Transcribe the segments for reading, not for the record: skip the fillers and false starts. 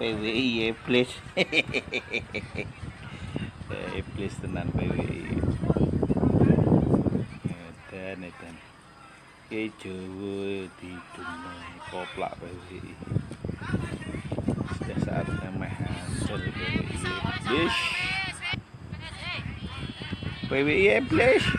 PWI please. Please tenan PWI. Edan. Jawa didunai koplak PWI. Sudah saatnya meh hancur PWI. Please. PWI please.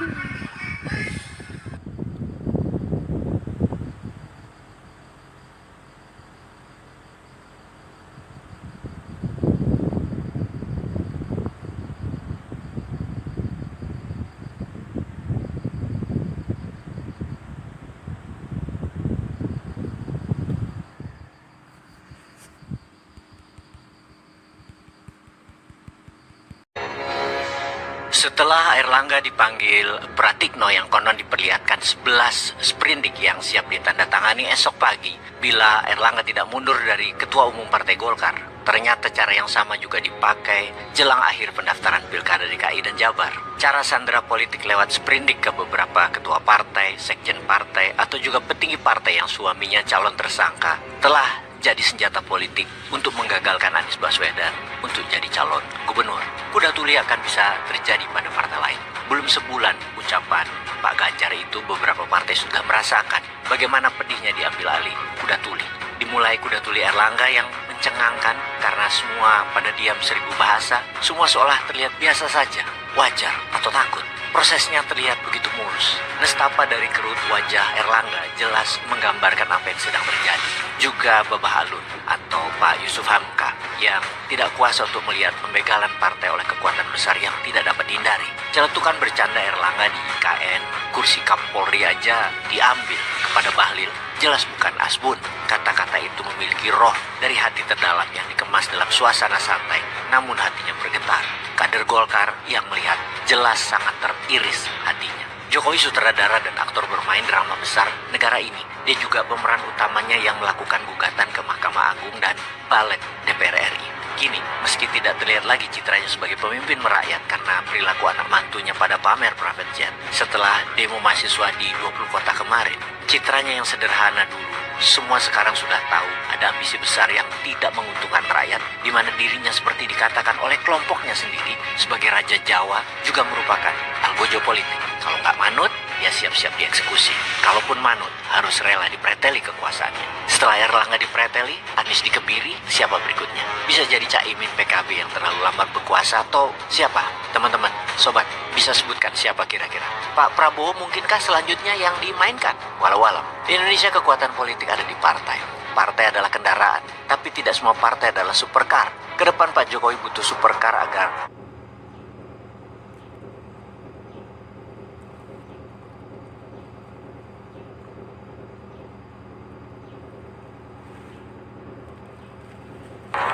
Setelah Airlangga dipanggil, Pratikno yang konon diperlihatkan 11 sprindik yang siap ditandatangani esok pagi bila Airlangga tidak mundur dari Ketua Umum Partai Golkar. Ternyata cara yang sama juga dipakai jelang akhir pendaftaran Pilkada DKI dan Jabar. Cara sandera politik lewat sprindik ke beberapa ketua partai, sekjen partai, atau juga petinggi partai yang suaminya calon tersangka telah jadi senjata politik untuk menggagalkan Anies Baswedan untuk jadi calon gubernur. Kuda tuli akan bisa terjadi pada partai lain. Belum sebulan ucapan Pak Ganjar itu beberapa partai sudah merasakan bagaimana pedihnya diambil alih kuda tuli. Dimulai kuda tuli Airlangga yang mencengangkan karena semua pada diam 1000 bahasa, semua seolah terlihat biasa saja, wajar atau takut. Prosesnya terlihat begitu mulus. Nestapa dari kerut wajah Airlangga jelas menggambarkan apa yang sedang terjadi. Juga Babah Alun atau Pak Yusuf Hamka yang tidak kuasa untuk melihat pembegalan partai oleh kekuatan besar yang tidak dapat dihindari. Celetukan bercanda Airlangga di IKN, kursi Kapolri aja diambil kepada Bahlil, jelas bukan asbun. Kata-kata itu memiliki roh dari hati terdalam yang dikemas dalam suasana santai, namun hatinya bergetar. Kader Golkar yang melihat jelas sangat teriris hatinya. Jokowi sutradara dan aktor bermain drama besar negara ini. Dia juga pemeran utamanya yang melakukan gugatan ke Mahkamah Agung dan Balik DPR RI. Kini, meski tidak terlihat lagi citranya sebagai pemimpin merakyat karena perilaku anak mantunya pada pamer private jet setelah demo mahasiswa di 20 kota kemarin, citranya yang sederhana dulu, semua sekarang sudah tahu ada ambisi besar yang tidak menguntungkan rakyat, di mana dirinya seperti dikatakan oleh kelompoknya sendiri sebagai Raja Jawa juga merupakan algojo politik. Kalau nggak manut, ya siap-siap dieksekusi. Kalaupun manut, harus rela dipreteli kekuasaannya. Setelah Airlangga dipreteli, Anies dikebiri, siapa berikutnya? Bisa jadi Caimin PKB yang terlalu lambat berkuasa atau siapa? Teman-teman, sobat, bisa sebutkan siapa kira-kira? Pak Prabowo mungkinkah selanjutnya yang dimainkan? Walau-walau, di Indonesia kekuatan politik ada di partai. Partai adalah kendaraan, tapi tidak semua partai adalah supercar. Kedepan Pak Jokowi butuh supercar agar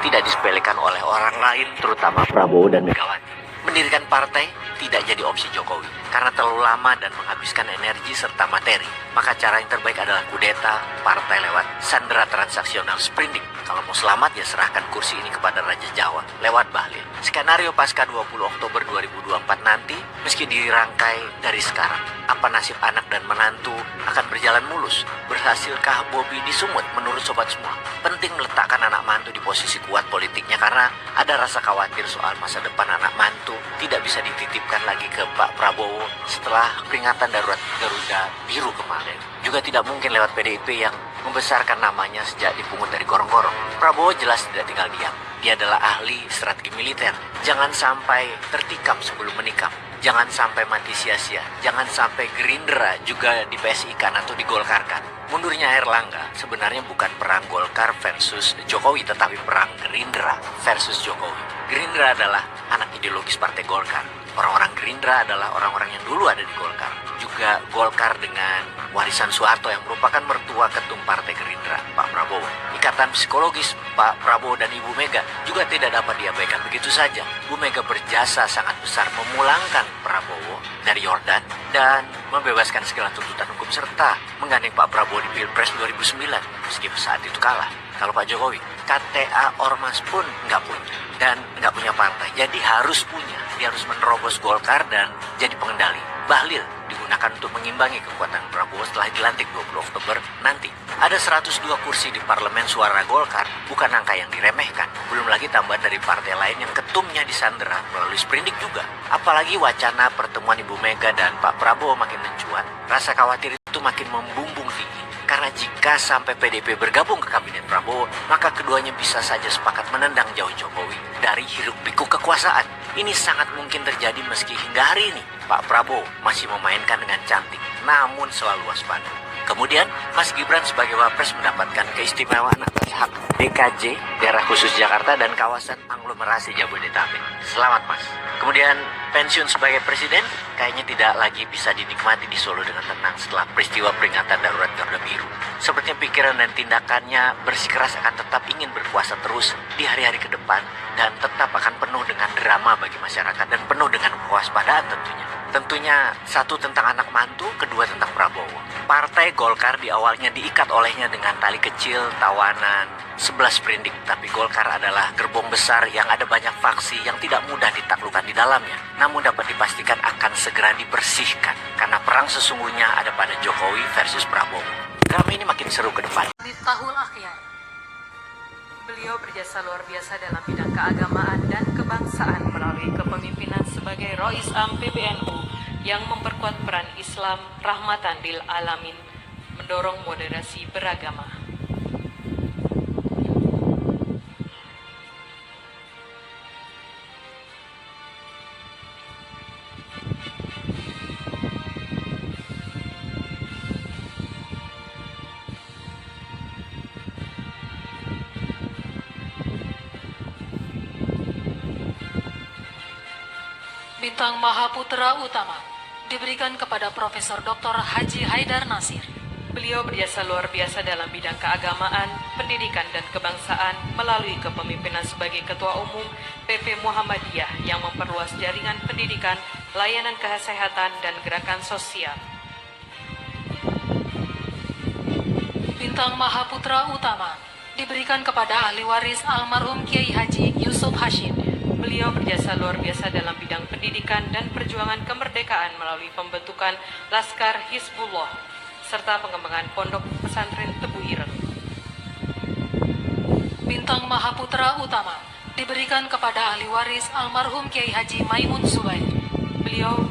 tidak disepelekan oleh orang lain, terutama Prabowo dan Megawati. Mendirikan partai tidak jadi opsi Jokowi karena terlalu lama dan menghabiskan energi serta materi. Maka cara yang terbaik adalah kudeta partai lewat sandera transaksional sprindik. Kalau mau selamat ya serahkan kursi ini kepada Raja Jawa lewat Bahlil. Skenario pasca 20 Oktober 2024 nanti meski dirangkai dari sekarang, apa nasib anak dan menantu akan berjalan mulus? Berhasilkah Bobi disumut menurut sobat semua? Penting meletakkan anak mantu di posisi kuat politiknya karena ada rasa khawatir soal masa depan anak mantu tidak bisa dititipkan lagi ke Pak Prabowo setelah peringatan darurat Garuda Biru kemarin. Juga tidak mungkin lewat PDIP yang membesarkan namanya sejak dipungut dari gorong-gorong. Prabowo jelas tidak tinggal diam. Dia adalah ahli strategi militer. Jangan sampai tertikam sebelum menikam. Jangan sampai mati sia-sia. Jangan sampai Gerindra juga di PSI-kan atau digolkarkan. Mundurnya Erlangga sebenarnya bukan perang Golkar versus Jokowi, tetapi perang Gerindra versus Jokowi. Gerindra adalah anak ideologis Partai Golkar. Orang-orang Gerindra adalah orang-orang yang dulu ada di Golkar. Juga Golkar dengan warisan Soeharto yang merupakan mertua ketum Partai Gerindra, Pak Prabowo. Ikatan psikologis Pak Prabowo dan Ibu Mega juga tidak dapat diabaikan begitu saja. Bu Mega berjasa sangat besar memulangkan Prabowo dari Yordan dan membebaskan segala tuntutan hukum serta menggandeng Pak Prabowo di Pilpres 2009 meskipun saat itu kalah. Kalau Pak Jokowi, KTA Ormas pun nggak punya dan nggak punya partai. Jadi harus punya. Dia harus menerobos Golkar dan jadi pengendali. Bahlil digunakan untuk mengimbangi kekuatan Prabowo setelah dilantik 20 Oktober nanti. Ada 102 kursi di parlemen suara Golkar, bukan angka yang diremehkan. Belum lagi tambahan dari partai lain yang ketumnya disandera melalui sprindik juga. Apalagi wacana pertemuan Ibu Mega dan Pak Prabowo makin mencuat. Rasa khawatir itu makin membumbung tinggi. Karena jika sampai PDIP bergabung ke kabinet Prabowo, maka keduanya bisa saja sepakat menendang jauh Jokowi dari hiruk-pikuk kekuasaan. Ini sangat mungkin terjadi meski hingga hari ini Pak Prabowo masih memainkan dengan cantik, namun selalu waspada. Kemudian, Mas Gibran sebagai Wapres mendapatkan keistimewaan atas hak DKJ, daerah khusus Jakarta dan kawasan aglomerasi Jabodetabek. Selamat Mas. Kemudian, pensiun sebagai presiden kayaknya tidak lagi bisa dinikmati di Solo dengan tenang setelah peristiwa peringatan darurat Garuda Biru. Sepertinya pikiran dan tindakannya bersikeras akan tetap ingin berkuasa terus di hari-hari ke depan dan tetap akan penuh dengan drama bagi masyarakat dan penuh dengan kewaspadaan tentunya. Tentunya satu tentang anak mantu, kedua tentang Prabowo. Partai Golkar di awalnya diikat olehnya dengan tali kecil, tawanan, 11 sprindik. Tapi Golkar adalah gerbong besar yang ada banyak faksi yang tidak mudah ditaklukkan di dalamnya. Namun dapat dipastikan akan segera dibersihkan. Karena perang sesungguhnya ada pada Jokowi versus Prabowo. Drama ini makin seru ke depan. Miftahul Akhyar. Beliau berjasa luar biasa dalam bidang keagamaan dan kebangsaan melalui kepemimpinan sebagai Rois Am PBNU yang memperkuat peran Islam rahmatan lil alamin, mendorong moderasi beragama. Bintang Mahaputra Utama diberikan kepada Profesor Dr. Haji Haidar Nasir. Beliau berjasa luar biasa dalam bidang keagamaan, pendidikan dan kebangsaan melalui kepemimpinan sebagai Ketua Umum PP Muhammadiyah yang memperluas jaringan pendidikan, layanan kesehatan dan gerakan sosial. Bintang Mahaputra Utama diberikan kepada ahli waris almarhum Kiai Haji Yusuf Hashim. Beliau berjasa luar biasa dalam bidang pendidikan dan perjuangan kemerdekaan melalui pembentukan Laskar Hizbullah serta pengembangan pondok pesantren Tebu Ireng. Bintang Mahaputra Utama diberikan kepada ahli waris almarhum Kiai Haji Maimun Zubair. Beliau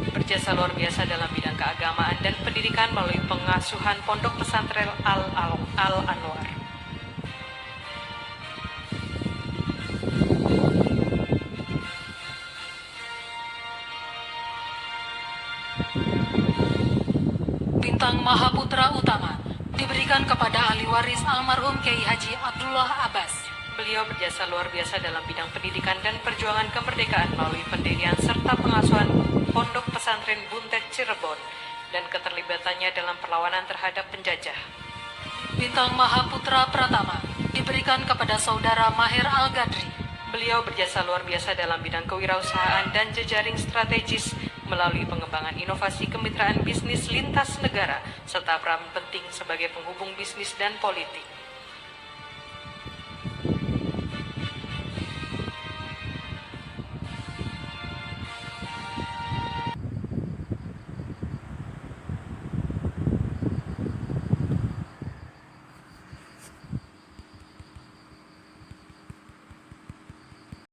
berjasa luar biasa dalam bidang keagamaan dan pendidikan melalui pengasuhan pondok pesantren Al-Anwar. Bintang Mahaputra Utama diberikan kepada ahli waris almarhum Kiai Haji Abdullah Abbas. Beliau berjasa luar biasa dalam bidang pendidikan dan perjuangan kemerdekaan melalui pendirian serta pengasuhan pondok pesantren Buntet Cirebon dan keterlibatannya dalam perlawanan terhadap penjajah. Bintang Mahaputra Pratama diberikan kepada Saudara Maher Al-Gadri. Beliau berjasa luar biasa dalam bidang kewirausahaan dan jejaring strategis melalui pengembangan inovasi kemitraan bisnis lintas negara serta peran penting sebagai penghubung bisnis dan politik.